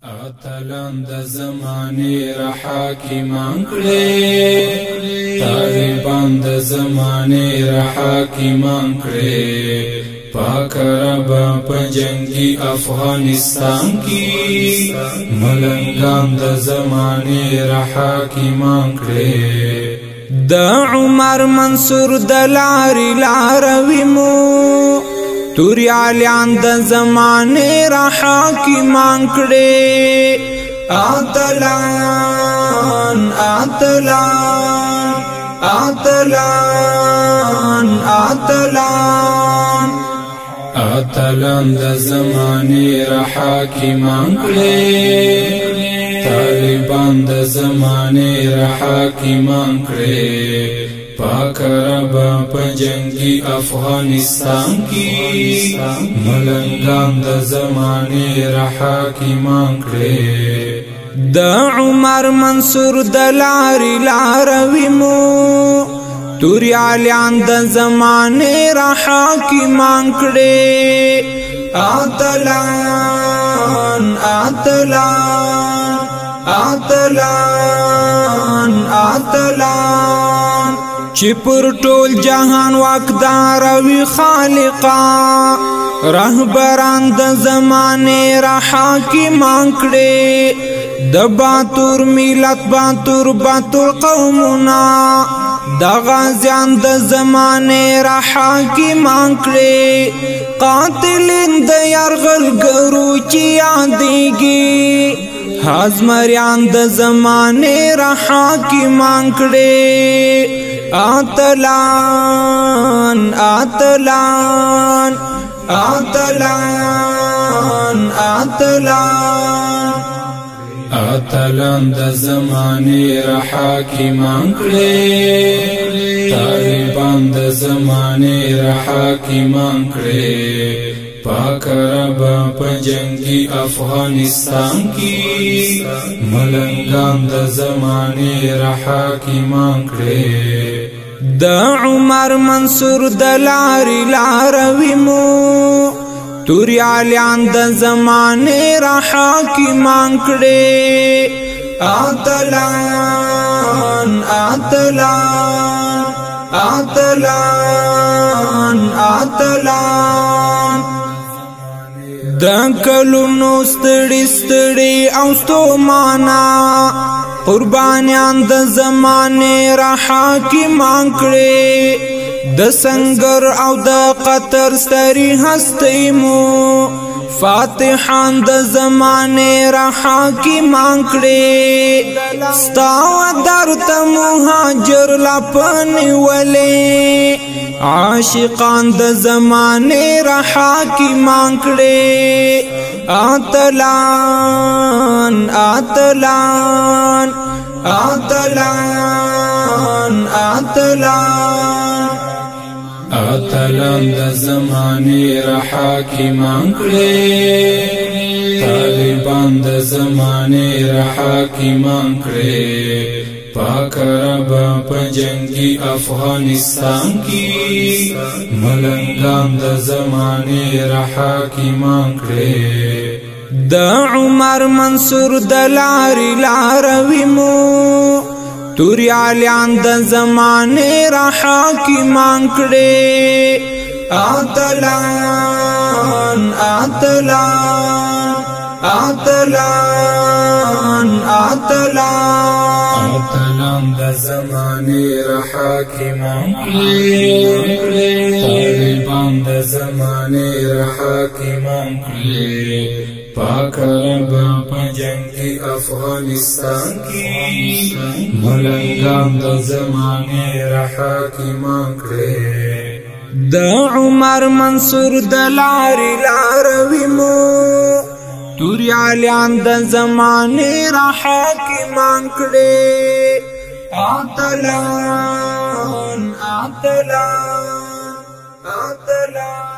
اتلان د زمانه را حاکمان کړي طالبان د زمانه را حاکمان کړي پاک رب په جنگي افغانستان کې ملنګان د زمانه را حاکمان کړي د عمر منصور د لارې لاروي مو توری علیان د زمانه را حاکمان کړي اتلان اتلان اتلان اتلان اتلان د زمانه را حاکمان کړي طالبان د زمانه را حاکمان کړي پاک رب په جنگي افغانستان کې ملنګان د زمانه را حاکمان کړي د عمر منصور د لارې لاروي مو توری علیان د زمانه را حاکمان کړي اتلان اتلان اتلان اتلان چې پر ټول جهان واکدار وي خالقا رهبران د زمانه را حاکمان کړي د باتور ملت باتور قومنا د غازیان د زمانه را حاکمان کړي قاتلین د یرغلګرو چې یادېږي هزمریان د زمانه را حاکمان کړي اتلان اتلان اتلان اتلان اتلان د زمانه را حاکمان کړي طالبان د زمانه را حاکمان کړي پاک رب په جنگي افغانستان کې ملنګان د زمانه را حاکمان کړي د عمر منصور د لارې لاروي مو توری علیان د زمانه را حاکمان کړي اتلان اتلان اتلان اتلان د کلونو ستړي ستړي او ستومانا قربانیان د زمانه را حاکمان کړي د سنگر او د قطر ستري هستي مو فاتحان د زمانه را حاکمان کړي ستاو درته مهاجر لپنی ولې عاشقان د زمانه را حاکمان کړي اتلان اتلان اتلان اتلان اتلان د زمانه را حاکمان کړي طالبان د زمانه را حاکمان کړي پاک رب په جنگي افغانستان کې ملنګان د زمانه را حاکمان کړي د عمر منصور د لارې لاروي مو توری علیان د زمانه را حاکمان کړي اتلان اتلان اتلان اتلان اتلان د زمانه را حاکمان کړي طالبان د زمانه را حاکمان کړي پاک رب په جنگي افغانستان کې ملنګان د زمانه را حاکمان کړي د عمر منصور د لارې لاروي مو توری علیان د زمانه را حاکمان کړي اتلان اتلان اتلان